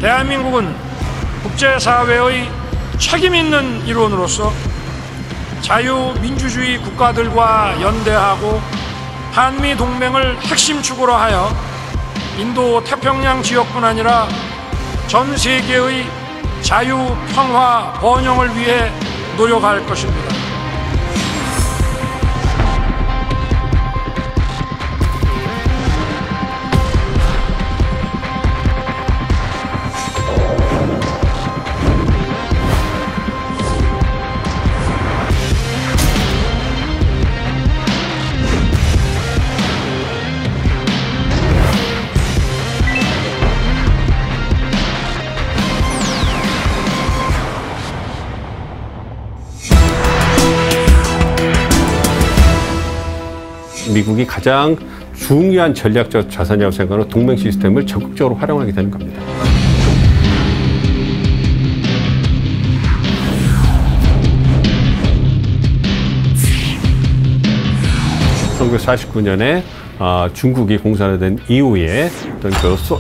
대한민국은 국제사회의 책임 있는 일원으로서 자유민주주의 국가들과 연대하고 한미 동맹을 핵심 축으로 하여 인도 태평양 지역뿐 아니라 전 세계의 자유, 평화, 번영을 위해 노력할 것입니다. 미국이 가장 중요한 전략적 자산이라고 생각하는 동맹 시스템을 적극적으로 활용하게 되는 겁니다. (1949년에) 중국이 공산화된 이후에 어떤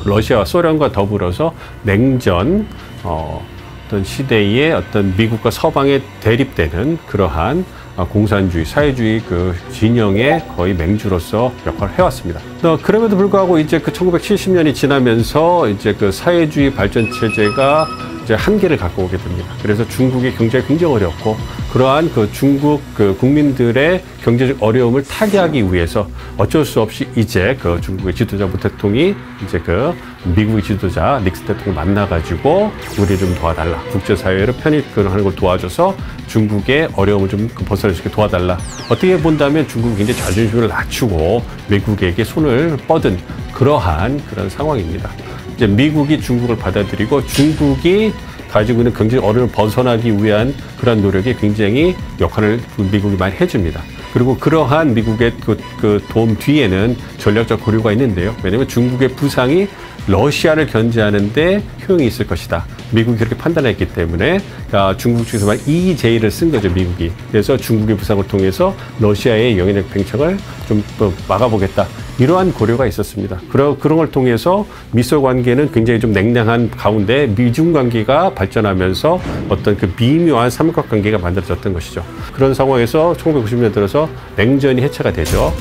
러시아와 소련과 더불어서 냉전 어떤 시대에 어떤 미국과 서방에 대립되는 그러한 공산주의, 사회주의 그 진영의 거의 맹주로서 역할을 해왔습니다. 그럼에도 불구하고 이제 그 1970년이 지나면서 이제 그 사회주의 발전 체제가 이제 한계를 갖고 오게 됩니다. 그래서 중국의 경제가 굉장히 어렵고 그러한 그 중국 그 국민들의 경제적 어려움을 타개하기 위해서 어쩔 수 없이 이제 그 중국의 지도자 모 대통령이 이제 그 미국의 지도자 닉슨 대통령을 만나가지고 우리 좀 도와달라. 국제사회를 편입하는 걸 도와줘서 중국의 어려움을 좀 벗어날 수 있게 도와달라. 어떻게 본다면 중국이 굉장히 자존심을 낮추고 미국에게 손을 뻗은 그런 상황입니다. 이제 미국이 중국을 받아들이고 중국이 가지고 있는 경제 어려움을 벗어나기 위한 그런 노력에 굉장히 역할을 미국이 많이 해줍니다. 그리고 그러한 미국의 그 도움 뒤에는 전략적 고려가 있는데요. 왜냐하면 중국의 부상이 러시아를 견제하는데 효용이 있을 것이다. 미국이 그렇게 판단했기 때문에 중국 측에서만 EJ를 쓴 거죠, 미국이. 그래서 중국의 부상을 통해서 러시아의 영향력 팽창을 좀 막아보겠다. 이러한 고려가 있었습니다. 그런 걸 통해서 미소 관계는 굉장히 좀 냉랭한 가운데 미중 관계가 발전하면서 어떤 그 미묘한 삼각관계가 만들어졌던 것이죠. 그런 상황에서 1990년 들어서 냉전이 해체가 되죠.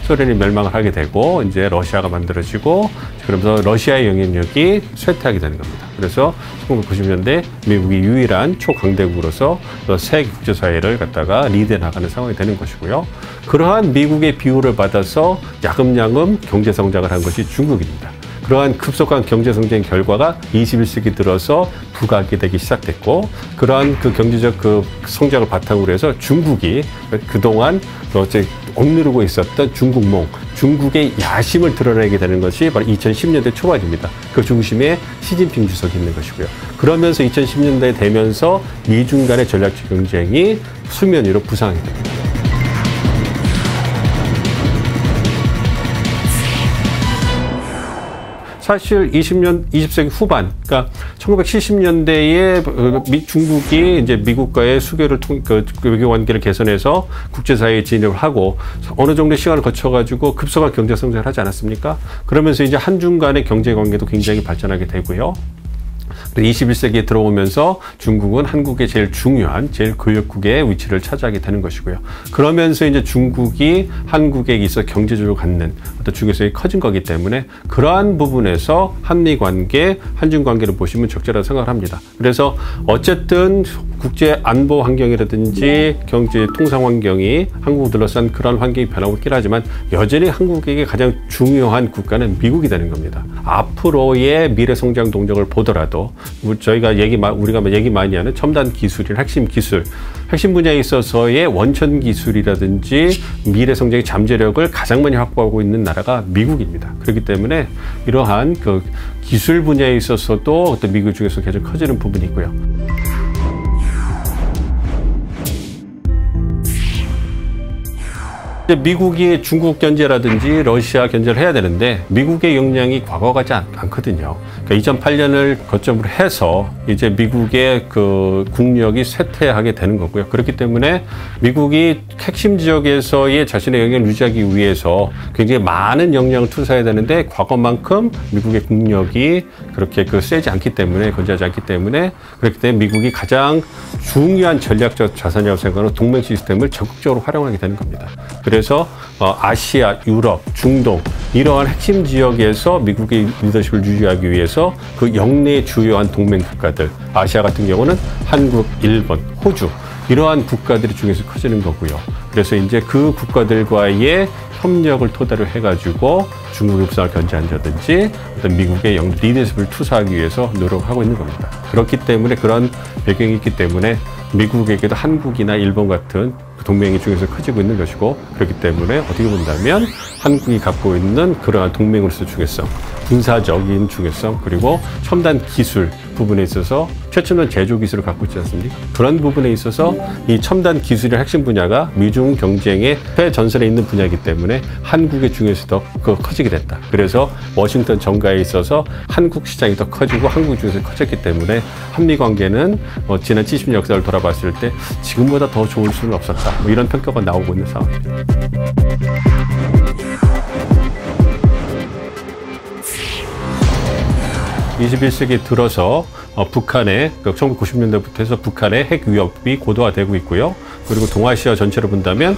소련이 멸망을 하게 되고 이제 러시아가 만들어지고 그러면서 러시아의 영향력이 쇠퇴하게 되는 겁니다. 그래서 1990년대 미국이 유일한 초강대국으로서 세계 국제사회를 갖다가 리드해 나가는 상황이 되는 것이고요. 그러한 미국의 비호를 받아서 야금야금 경제성장을 한 것이 중국입니다. 그러한 급속한 경제성장 결과가 21세기 들어서 부각이 되기 시작됐고 그러한 그 경제적 그 성장을 바탕으로 해서 중국이 그동안 억누르고 있었던 중국몽, 중국의 야심을 드러내게 되는 것이 바로 2010년대 초반입니다. 그 중심에 시진핑 주석이 있는 것이고요. 그러면서 2010년대 되면서 미중 간의 전략적 경쟁이 수면 위로 부상하게 됩니다. 사실 20세기 후반, 그러니까 1970년대에 중국이 이제 미국과의 수교를 외교 관계를 개선해서 국제사회에 진입을 하고 어느 정도의 시간을 거쳐가지고 급속한 경제 성장을 하지 않았습니까? 그러면서 이제 한중 간의 경제 관계도 굉장히 발전하게 되고요. 21세기에 들어오면서 중국은 한국의 제일 중요한 제일 교역국의 위치를 차지하게 되는 것이고요. 그러면서 이제 중국이 한국에 있어 경제적으로 갖는 어떤 중요성이 커진 거기 때문에 그러한 부분에서 한미 관계, 한중 관계를 보시면 적절하다고 생각을 합니다. 그래서 어쨌든 국제 안보 환경이라든지 경제 통상 환경이 한국을 둘러싼 그런 환경이 변하고 있긴 하지만 여전히 한국에게 가장 중요한 국가는 미국이 되는 겁니다. 앞으로의 미래 성장 동력을 보더라도 우리가 얘기 많이 하는 첨단 기술이나 핵심 기술, 핵심 분야에 있어서의 원천 기술이라든지 미래 성장의 잠재력을 가장 많이 확보하고 있는 나라가 미국입니다. 그렇기 때문에 이러한 그 기술 분야에 있어서도 어떤 미국 중에서 계속 커지는 부분이 있고요. 미국이 중국 견제라든지 러시아 견제를 해야 되는데 미국의 역량이 과거 같지 않거든요. 그러니까 2008년을 거점으로 해서 이제 미국의 그 국력이 쇠퇴하게 되는 거고요. 그렇기 때문에 미국이 핵심 지역에서의 자신의 영향을 유지하기 위해서 굉장히 많은 역량을 투자해야 되는데 과거만큼 미국의 국력이 그렇게 세지 않기 때문에 건재하지 않기 때문에 그렇기 때문에 미국이 가장 중요한 전략적 자산이라고 생각하는 동맹 시스템을 적극적으로 활용하게 되는 겁니다. 그래서 아시아, 유럽, 중동 이러한 핵심 지역에서 미국의 리더십을 유지하기 위해서 그 영내의 주요한 동맹 국가들, 아시아 같은 경우는 한국, 일본, 호주 이러한 국가들이 중에서 커지는 거고요. 그래서 이제 그 국가들과의 협력을 토대로 해가지고 중국의 부상을 견제한다든지 어떤 미국의 리더십을 투사하기 위해서 노력하고 있는 겁니다. 그렇기 때문에 그런 배경이 있기 때문에 미국에게도 한국이나 일본 같은 동맹이 중에서 커지고 있는 것이고 그렇기 때문에 어떻게 본다면 한국이 갖고 있는 그러한 동맹으로서 중요성, 군사적인 중요성 그리고 첨단 기술 부분에 있어서 최첨단 제조 기술을 갖고 있지 않습니까? 그런 부분에 있어서 이 첨단 기술의 핵심 분야가 미중 경쟁의 최전선에 있는 분야이기 때문에 한국의 중에서 더 커지게 됐다. 그래서 워싱턴 정가에 있어서 한국 시장이 더 커지고 한국 중에서 커졌기 때문에 한미 관계는 지난 70년 역사를 돌아봤을 때 지금보다 더 좋을 수는 없었다. 뭐 이런 평가가 나오고 있는 상황입니다. 21세기 들어서 북한의 1990년대부터 해서 북한의 핵 위협이 고도화되고 있고요. 그리고 동아시아 전체로 본다면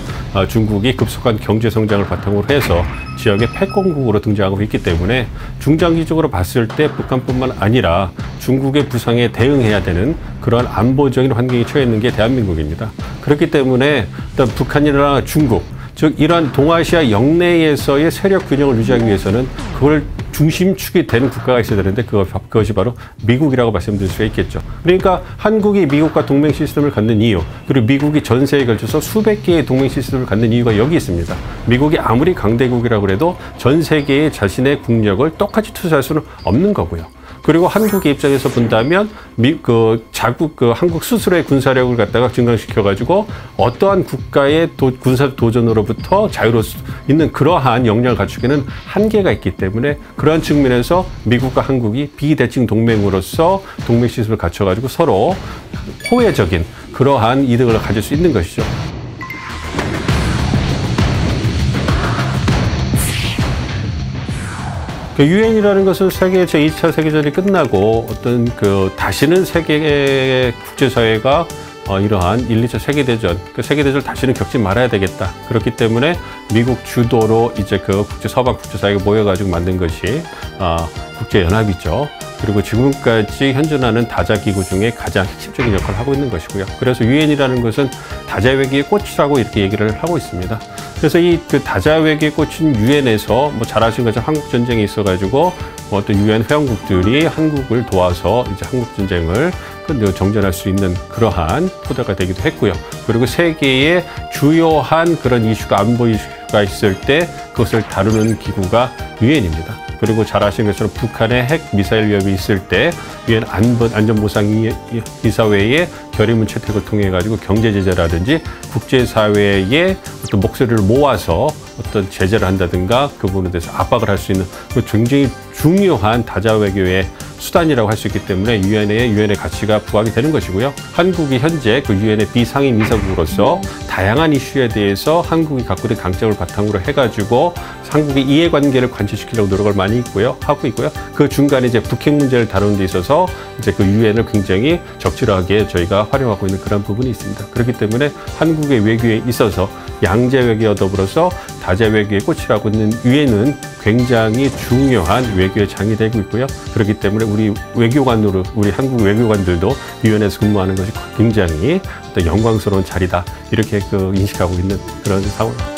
중국이 급속한 경제 성장을 바탕으로 해서 지역의 패권국으로 등장하고 있기 때문에 중장기적으로 봤을 때 북한뿐만 아니라 중국의 부상에 대응해야 되는 그러한 안보적인 환경에 처해 있는 게 대한민국입니다. 그렇기 때문에 일단 북한이나 중국, 즉 이러한 동아시아 영내에서의 세력 균형을 유지하기 위해서는 그걸 중심축이 되는 국가가 있어야 되는데 그것이 바로 미국이라고 말씀드릴 수가 있겠죠. 그러니까 한국이 미국과 동맹 시스템을 갖는 이유, 그리고 미국이 전 세계에 걸쳐서 수백 개의 동맹 시스템을 갖는 이유가 여기 있습니다. 미국이 아무리 강대국이라고 해도 전 세계에 자신의 국력을 똑같이 투자할 수는 없는 거고요. 그리고 한국의 입장에서 본다면 한국 스스로의 군사력을 갖다가 증강시켜가지고 어떠한 국가의 군사 도전으로부터 자유로울 수 있는 그러한 역량을 갖추기는 한계가 있기 때문에 그러한 측면에서 미국과 한국이 비대칭 동맹으로서 동맹 시스템을 갖춰가지고 서로 호혜적인 그러한 이득을 가질 수 있는 것이죠. 유엔이라는 것은 세계 제2차 세계전이 끝나고 어떤 다시는 세계 국제사회가 이러한 1, 2차 세계대전, 세계대전을 다시는 겪지 말아야 되겠다. 그렇기 때문에 미국 주도로 이제 서방 국제사회가 모여가지고 만든 것이 국제연합이죠. 그리고 지금까지 현존하는 다자기구 중에 가장 핵심적인 역할을 하고 있는 것이고요. 그래서 유엔이라는 것은 다자외교의 꽃이라고 이렇게 얘기를 하고 있습니다. 그래서 이 다자외교의 꽃인 유엔에서 잘 아시는 것처럼 한국전쟁이 있어가지고 어떤 유엔 회원국들이 한국을 도와서 이제 한국전쟁을 정전할 수 있는 그러한 토대가 되기도 했고요. 그리고 세계의 주요한 그런 이슈가 안보 이슈가 있을 때 그것을 다루는 기구가 유엔입니다. 그리고 잘 아시는 것처럼 북한의 핵 미사일 위협이 있을 때 유엔 안전보상이사회의 결의문 채택을 통해 가지고 경제 제재라든지 국제사회의 어떤 목소리를 모아서 어떤 제재를 한다든가 그 부분에 대해서 압박을 할 수 있는 굉장히 중요한 다자외교의 수단이라고 할 수 있기 때문에 유엔의 가치가 부각이 되는 것이고요. 한국이 현재 유엔의 비상임 이사국으로서 다양한 이슈에 대해서 한국이 갖고 있는 강점을 바탕으로 해가지고 한국의 이해관계를 관철시키려고 노력을 많이 하고 있고요. 그 중간에 이제 북핵 문제를 다루는 데 있어서 이제 유엔을 굉장히 적절하게 저희가 활용하고 있는 그런 부분이 있습니다. 그렇기 때문에 한국의 외교에 있어서 양자 외교와 더불어서 다자 외교의 꽃이라고 있는 유엔은 굉장히 중요한 외교의 장이 되고 있고요. 그렇기 때문에 우리 한국 외교관들도 유엔에서 근무하는 것이 굉장히 어떤 영광스러운 자리다 이렇게 인식하고 있는 그런 상황입니다.